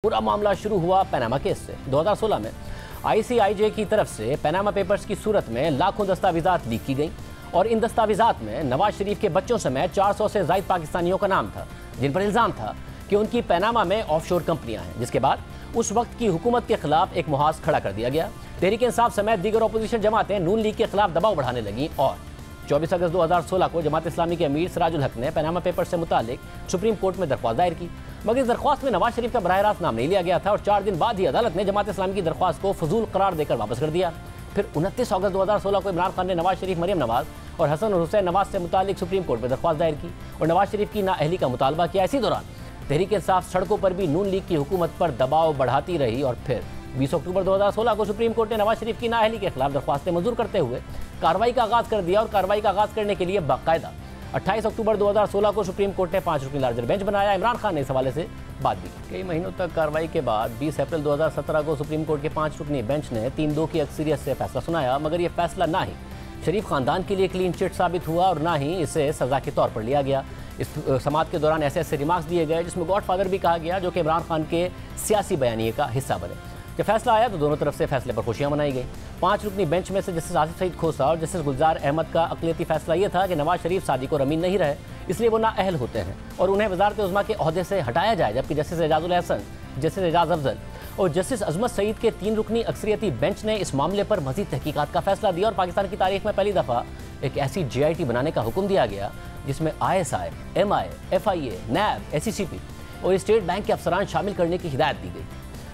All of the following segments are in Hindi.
पूरा मामला शुरू हुआ पनामा केस से। 2016 में ICIJ की तरफ से पनामा पेपर्स की सूरत में लाखों दस्तावेजात लीक की गई और इन दस्तावेजात में नवाज शरीफ के बच्चों समेत 400 से ज्यादा पाकिस्तानियों का नाम था, जिन पर इल्जाम था कि उनकी पनामा में ऑफशोर कंपनियां हैं। जिसके बाद उस वक्त की हुकूमत के खिलाफ एक मुहाज खड़ा कर दिया गया। तहरीक इंसाफ समेत दीगर अपोजिशन जमातें नून लीग के खिलाफ दबाव बढ़ाने लगी और 24 अगस्त 2016 को जमात इस्लामी के अमीर सिराजुल हक ने पनामा पेपर से मुतालिक सुप्रीम कोर्ट में दरख्वास्त दायर की, मगर इस दरख्वास्त में नवाज शरीफ का बराह रास्त नाम नहीं लिया गया था और 4 दिन बाद ही अदालत ने जमात इस्लामी की दरख्वास्त को फजूल करार देकर वापस कर दिया। फिर 29 अगस्त 2016 को इमरान खान ने नवाज शरीफ, मरियम नवाज और हसन और हुसैन नवाज से मुतालिक सुप्रीम कोर्ट में दरख्वास्त दायर की और नवाज शरीफ की नाअहली का मुतालबा किया। इसी दौरान तहरीक इंसाफ सड़कों पर भी नून लीग की हुकूमत पर दबाव बढ़ाती रही और फिर 20 अक्टूबर 2016 को सुप्रीम कोर्ट ने नवाज शरीफ की नाअहली के खिलाफ दरख्वास्तें मंजूर करते हुए कार्रवाई का आगाज कर दिया और कार्रवाई का आगाज करने के लिए बाकायदा 28 अक्टूबर 2016 को सुप्रीम कोर्ट ने 5 रुकनी लार्जर बेंच बनाया। इमरान खान ने इस हवाले से बात भी की। कई महीनों तक कार्रवाई के बाद 20 अप्रैल 2017 को सुप्रीम कोर्ट के 5 रुकनी बेंच ने 3-2 की अक्सरियत से फैसला सुनाया, मगर यह फैसला ना ही शरीफ खानदान के लिए क्लीन चिट साबित हुआ और ना ही इसे सजा के तौर पर लिया गया। इस समाअत के दौरान ऐसे रिमार्क्स दिए गए जिसमें गॉडफादर भी कहा गया, जो कि इमरान खान के सियासी बयानिए का हिस्सा बने। जब फैसला आया तो दोनों तरफ से फैसले पर खुशियां मनाई गई। 5 रुकनी बेंच में से जस्टिस आसिफ सईद खोसा और जस्टिस गुलजार अहमद का अक़लियती फैसला यह था कि नवाज शरीफ सादिक और अमीन नहीं रहे, इसलिए वो नाअहल होते हैं और उन्हें वज़ारत उज़्मा के ओहदे से हटाया जाए। जबकि जस्टिस एजाजुल एहसन, जस्टिस एजाज अफजल और जस्टिस अजमत सईद के 3 रुकनी अक्सरियती बेंच ने इस मामले पर मज़ीद तहकीकात का फैसला दिया और पाकिस्तान की तारीख में पहली दफ़ा एक ऐसी JIT बनाने का हुक्म दिया गया जिसमें ISI, MI, FIA, NAB, SCCP और स्टेट बैंक के अफसरान शामिल करने की हिदायत दी गई।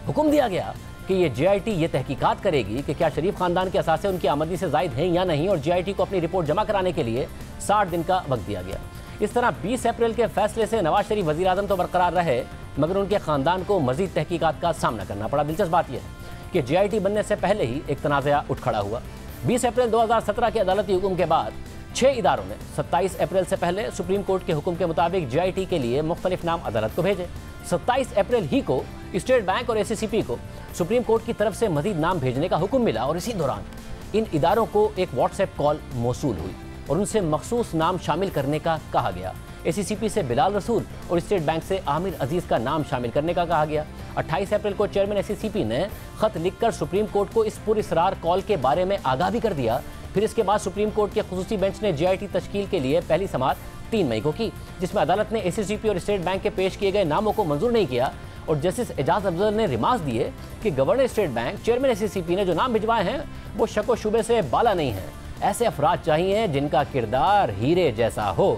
हुक्म दिया गया कि ये JIT ये तहकीकात करेगी कि क्या शरीफ खानदान के असासे उनकी आमदनी से जायद हैं या नहीं और JIT को अपनी रिपोर्ट जमा कराने के लिए 60 दिन का वक्त दिया गया। इस तरह 20 अप्रैल के फैसले से नवाज शरीफ वज़ीर आज़म तो बरकरार रहे, मगर उनके ख़ानदान को मज़ीद तहकीकात का सामना करना पड़ा। दिलचस्प बात यह है कि JIT बनने से पहले ही एक तनाज़ा उठ खड़ा हुआ। 20 अप्रैल 2017 के अदालती हुक्म के बाद 6 इदारों ने 27 अप्रैल से पहले सुप्रीम कोर्ट के हुक्म के मुताबिक JIT के लिए मुख्तलिफ नाम अदालत को भेजे। 27 अप्रैल ही को स्टेट बैंक और SCCP को सुप्रीम कोर्ट की तरफ से मजीद नाम भेजने का हुक्म मिला और इसी दौरान इन इदारों को एक व्हाट्सएप कॉल मौसूल हुई और उनसे मखसूस नाम शामिल करने का कहा गया। SCCP से बिलाल रसूल और स्टेट बैंक से आमिर अजीज़ का नाम शामिल करने का कहा गया। 28 अप्रैल को चेयरमैन SCCP ने खत लिखकर सुप्रीम कोर्ट को इस पुरअसरार कॉल के बारे में आगाह भी कर दिया। फिर इसके बाद सुप्रीम कोर्ट के खुसूसी बेंच ने JIT तश्कील के लिए पहली समाअत 3 मई को की, जिसमें अदालत ने SCCP और स्टेट बैंक के पेश किए गए नामों को मंजूर नहीं किया और जस्टिस एजाज अफजल ने रिमार्क्स दिए कि governor state bank, chairman SCCP ने जो नाम भिजवाए हैं वो शक व शुबे से बाला नहीं है। ऐसे अफराद चाहिए जिनका किरदार हीरे जैसा हो।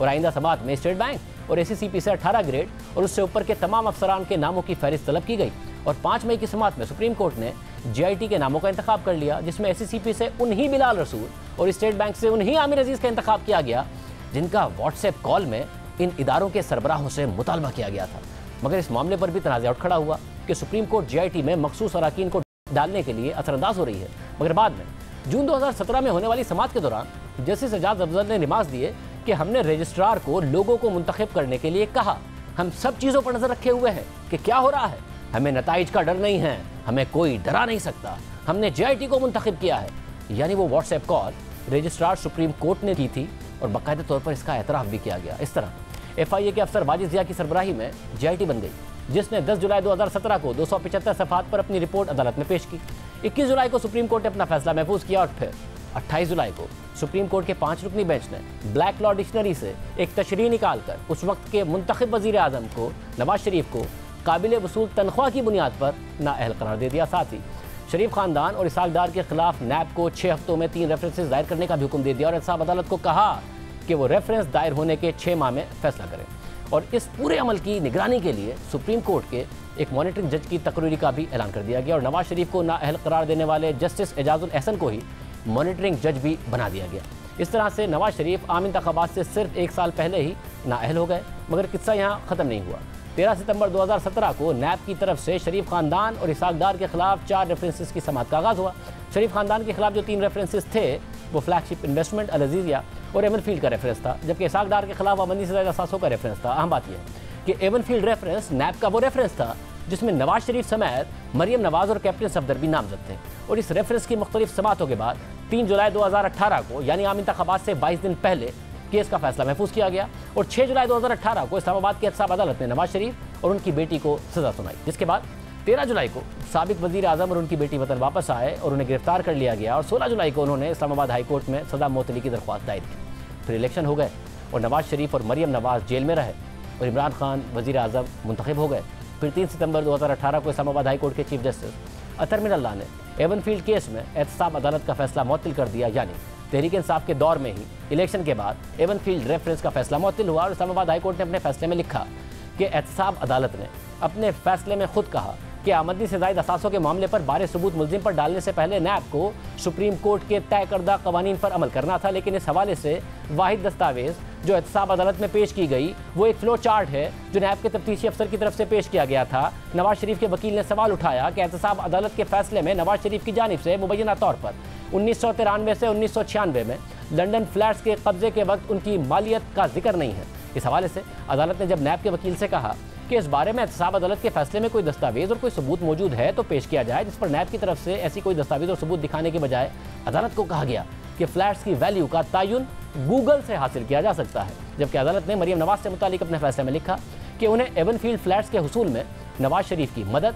और आइंदा समाअत में स्टेट बैंक और SCCP से 18 ग्रेड और उससे ऊपर के तमाम अफसरान के नामों की फहरिस्त तलब की गई और 5 मई की समाअत में सुप्रीम कोर्ट ने JIT के नामों का इंतखाब कर लिया, जिसमें SCCP से उन्हीं बिलाल रसूल और स्टेट बैंक से उन्हीं आमिर अजीज़ का इंतखाब किया गया जिनका व्हाट्सएप कॉल में इन इदारों के सरबराहों से मुतालबा किया गया था। मगर इस मामले पर भी तनाज़ा उठ खड़ा हुआ कि सुप्रीम कोर्ट JIT में मखसूस अराकीन को डालने के लिए असरअंदाज हो रही है। मगर बाद में जून 2017 में होने वाली समाअत के दौरान जस्टिस एजाज अफजल ने रिमार्क्स दिए कि हमने रजिस्ट्रार को लोगों को मुंतखब करने के लिए कहा, हम सब चीज़ों पर नजर रखे हुए हैं कि क्या हो रहा है, हमें नताइज का डर नहीं है, हमें कोई डरा नहीं सकता, हमने JIT को मुंतखब किया है। यानी वो WhatsApp call registrar supreme court ने की थी और बाकायदा तौर पर इसका एतराफ़ भी किया गया। इस तरह FIA के अफसर वाजिद ज़िया की सरबराही में JIT बन गई, जिसने 10 जुलाई 2017 को 275 सफ़हात पर अपनी रिपोर्ट अदालत में पेश की। 21 जुलाई को सुप्रीम कोर्ट ने अपना फैसला महफूज किया और फिर 28 जुलाई को सुप्रीम कोर्ट के 5 रुकनी बेंच ने ब्लैक लॉ डिक्शनरी से एक तशरीह निकालकर उस वक्त के मुंतखब वज़ीर आज़म को, नवाज शरीफ को, काबिल वसूल तनख्वाह की बुनियाद पर नाअहल करार दे दिया। साथ ही शरीफ खानदान और इसहाक डार के खिलाफ NAB को 6 हफ्तों में 3 रेफरेंसेस दायर करने का भी हुक्म दे दिया और इंसाफ अदालत को कहा कि वो रेफरेंस दायर होने के 6 माह में फैसला करें। और इस पूरे अमल की निगरानी के लिए सुप्रीम कोर्ट के एक मॉनिटरिंग जज की तकरीरी का भी ऐलान कर दिया गया और नवाज शरीफ को नाअहल करार देने वाले जस्टिस एजाजुल एहसन को ही मॉनिटरिंग जज भी बना दिया गया। इस तरह से नवाज शरीफ आम इंतखाबात से सिर्फ 1 साल पहले ही नाअहल हो गए। मगर किस्सा यहाँ ख़त्म नहीं हुआ। 13 सितंबर 2017 को NAB की तरफ से शरीफ खानदान और इसहाक डार के खिलाफ 4 रेफरेंसेस की समाअत का आगाज़ हुआ। शरीफ खानदान के खिलाफ जो 3 रेफरेंसेस थे वो फ्लैगशिप इन्वेस्टमेंट, अल अज़ीज़िया और एवनफील्ड का रेफरेंस था, जबकि इसहाक डार के खिलाफ आमदनी से ज़्यादा असासों का रेफरेंस था। अहम बात यह है कि एवनफील्ड रेफरेंस NAB का वो रेफरेंस था जिसमें नवाज शरीफ समेत मरियम नवाज और कैप्टन सफदर भी नामजद थे। और इस रेफरेंस की मुख्तलिफ समाअतों के बाद 3 जुलाई 2018 को यानी आम इंतखाबात से 22 दिन पहले केस का फैसला महफूज किया गया और 6 जुलाई 2018 को इस्लामाबाद की एहतसाब अदालत ने नवाज शरीफ और उनकी बेटी को सजा सुनाई, जिसके बाद 13 जुलाई को साबिक वजीर आजम और उनकी बेटी वतन वापस आए और उन्हें गिरफ्तार कर लिया गया और 16 जुलाई को उन्होंने इस्लामाबाद हाई कोर्ट में सजा मुअत्तली की दरख्वास्त दायर की। फिर इलेक्शन हो गए और नवाज शरीफ और मरियम नवाज जेल में रहे और इमरान खान वजीर आजम मुंतखब हो गए। फिर 3 सितंबर 2018 को इस्लामाबाद हाई कोर्ट के चीफ जस्टिस अतर मिनल्लाह ने एवनफील्ड केस में एहतसाब अदालत का फैसला मुअत्तल कर दिया, यानी तहरीक इंसाफ के दौर में ही इलेक्शन के बाद एवनफील्ड रेफरेंस का फैसला मुअत्तल हुआ और इस्लामाबाद हाई कोर्ट ने अपने फैसले में लिखा कि एहतसाब अदालत ने अपने फैसले में खुद कहा कि आमदनी से ज़ायद असासों के मामले पर बारे सबूत मुलजिम पर डालने से पहले नैब को सुप्रीम कोर्ट के तय करदा कवानीन पर अमल करना था, लेकिन इस हवाले से वाहिद दस्तावेज़ जो एहतसाब अदालत में पेश की गई वो एक फ्लो चार्ट है जो नैब के तफ्तीशी अफसर की तरफ से पेश किया गया था। नवाज शरीफ के वकील ने सवाल उठाया कि एहतसाब अदालत के फैसले में नवाज शरीफ की जानिब से मुबैना तौर पर 1993 से 1996 में लंदन फ्लैट्स के कब्जे के वक्त उनकी मालियत का जिक्र नहीं है। इस हवाले से अदालत ने जब नैब के वकील से कहा कि इस बारे में एहतसाब अदालत के फैसले में कोई दस्तावेज और कोई सबूत मौजूद है तो पेश किया जाए, जिस पर नैब की तरफ से ऐसी कोई दस्तावेज और सबूत दिखाने के बजाय अदालत को कहा गया कि फ्लैट्स की वैल्यू का तयन गूगल से हासिल किया जा सकता है। जबकि अदालत ने मरियम नवाज से मुतालिक अपने फैसले में लिखा कि उन्हें एवनफील्ड फ्लैट्स के हुसूल में नवाज शरीफ की मदद,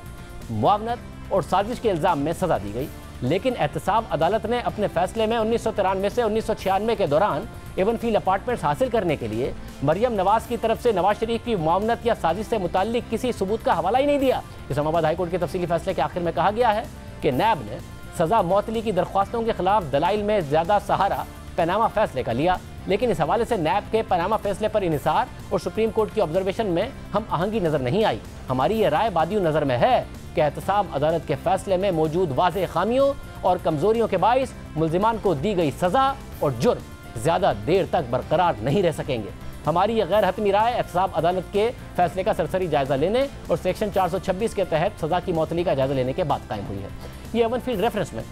मुआवनत और साजिश के इल्ज़ाम में सज़ा दी गई, लेकिन एहतसाब अदालत ने अपने फैसले में 1993 से 1996 के दौरान एवनफील्ड अपार्टमेंट्स हासिल करने के लिए मरियम नवाज की तरफ से नवाज शरीफ की मुआवनत या साजिश से मुताल्लिक किसी सबूत का हवाला ही नहीं दिया। इस्लामाबाद हाई कोर्ट के तफसीली फैसले के आखिर में कहा गया है कि नैब ने सजा मुअत्तली की दरख्वास्तों के खिलाफ दलाइल में ज़्यादा सहारा पनामा फैसले का लिया, लेकिन इस हवाले से नैब के पनामा फैसले पर इन्हिसार और सुप्रीम कोर्ट की ऑब्जर्वेशन में हम आहंगी नज़र नहीं आई। हमारी ये राय बादियों नज़र में है कि एहतसाब अदालत के फैसले में मौजूद वाज़ेह खामियों और कमज़ोरियों के बाइस मुल्जिमान को दी गई सज़ा और जुर्म ज़्यादा देर तक बरकरार नहीं रह सकेंगे। हमारी यह गैर हतमी राय एहतसाब अदालत के फैसले का सरसरी जायज़ा लेने और सेक्शन 426 के तहत सज़ा की मुअत्तली का जायज़ा लेने के बाद कायम हुई है। ये एवनफील्ड रेफरेंस में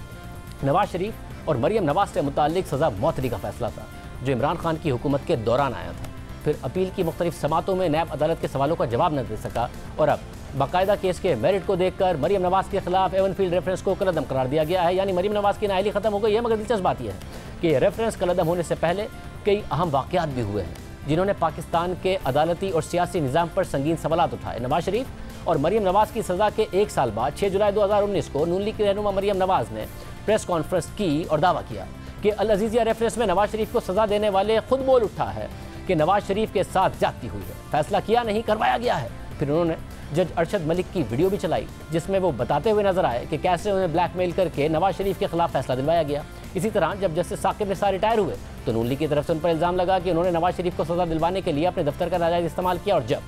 नवाज शरीफ और मरियम नवाज से मुताल्लिक सज़ा मुअत्तली का फैसला था जो इमरान खान की हुकूमत के दौरान आया था। फिर अपील की मुख्तलिफ समातों में नैब अदालत के सवालों का जवाब न दे सका और अब बाकायदा केस के मेरिट को देखकर मरियम नवाज के खिलाफ एवनफील्ड रेफरेंस को कलअदम करार दिया गया है, यानी मरियम नवाज की नाअहली खत्म हो गई है। मगर दिलचस्प बात यह है कि रेफरेंस कलअदम होने से पहले कई अहम वाक़यात भी हुए हैं जिन्होंने पाकिस्तान के अदालती और सियासी निज़ाम पर संगीन सवालात उठाए। नवाज शरीफ और मरियम नवाज की सज़ा के 1 साल बाद 6 जुलाई 2019 को नून लीग की रहनुमा मरियम नवाज ने प्रेस कॉन्फ्रेंस की और दावा किया कि अल अज़ीज़िया रेफरेंस में नवाज शरीफ को सज़ा देने वाले खुद बोल उठा है कि नवाज शरीफ के साथ ज्यादती हुई है, फैसला किया नहीं करवाया गया है। फिर उन्होंने जज अरशद मलिक की वीडियो भी चलाई जिसमें वो बताते हुए नजर आए कि कैसे उन्हें ब्लैकमेल करके नवाज शरीफ के खिलाफ फैसला दिलवाया गया। इसी तरह जब जस्टिस साकिब निसार रिटायर हुए तो नून लीग की तरफ से उन पर इल्ज़ाम लगा कि उन्होंने नवाज शरीफ को सज़ा दिलवाने के लिए अपने दफ्तर का नाजायज़ इस्तेमाल किया। और जब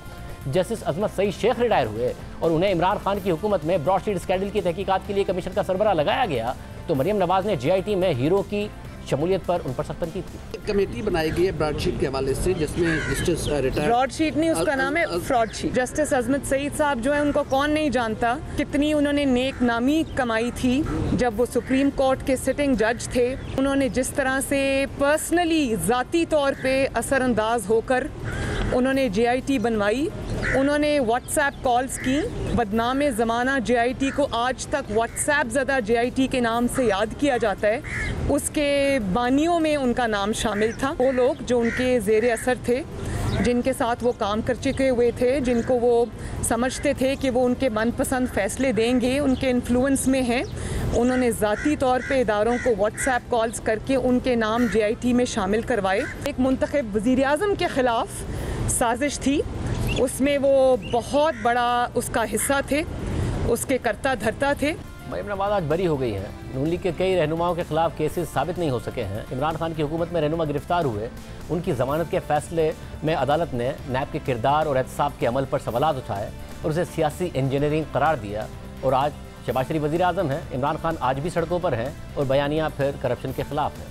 जस्टिस अजमत सईद शेख रिटायर हुए और उन्हें इमरान खान की हुकूमत में ब्रॉडशीट स्कैंडल की तहकीकात के लिए कमीशन का सरबराह लगाया गया तो मरियम नवाज ने JIT में हीरो की शमूलियत पर उन पर सख्त तनकीद की। कमेटी बनाई गई है ब्रॉडशीट के हवाले से जिसमें जस्टिस ब्रॉडशीट नहीं, उसका नाम है फ्रॉडशीट। जस्टिस अजमत सईद साहब जो है उनको कौन नहीं जानता, कितनी उन्होंने नेक नामी कमाई थी जब वो सुप्रीम कोर्ट के सिटिंग जज थे। उन्होंने जिस तरह से पर्सनली ज़ाती तौर पे असरअंदाज होकर उन्होंने JIT बनवाई, उन्होंने व्हाट्सएप कॉल्स की। बदनाम ज़माना JIT को आज तक व्हाट्सएप ज़दा JIT के नाम से याद किया जाता है, उसके बानियों में उनका नाम शामिल था। वो लोग जो उनके ज़ेरे असर थे, जिनके साथ वो काम कर चुके हुए थे, जिनको वो समझते थे कि वो उनके मनपसंद फ़ैसले देंगे, उनके इन्फ्लुएंस में हैं, उन्होंने ज़ाती तौर पे इदारों को व्हाट्सएप कॉल्स करके उनके नाम JIT में शामिल करवाए। एक मुंतखब वज़ीर आज़म के ख़िलाफ़ साजिश थी, उसमें वो बहुत बड़ा उसका हिस्सा थे, उसके करता धरता थे। मरियम नवाज आज बरी हो गई हैं। नून लीग के कई रहनुमाओं के खिलाफ केसेस साबित नहीं हो सके हैं। इमरान खान की हुकूमत में रहनुमा गिरफ्तार हुए, उनकी ज़मानत के फैसले में अदालत ने नैब के किरदार और एहतसाब के अमल पर सवालात उठाए और उसे सियासी इंजीनियरिंग करार दिया। और आज शहबाज शरीफ वज़ीर आज़म हैं, इमरान खान आज भी सड़कों पर हैं और बयानियाँ फिर करप्शन के खिलाफ हैं।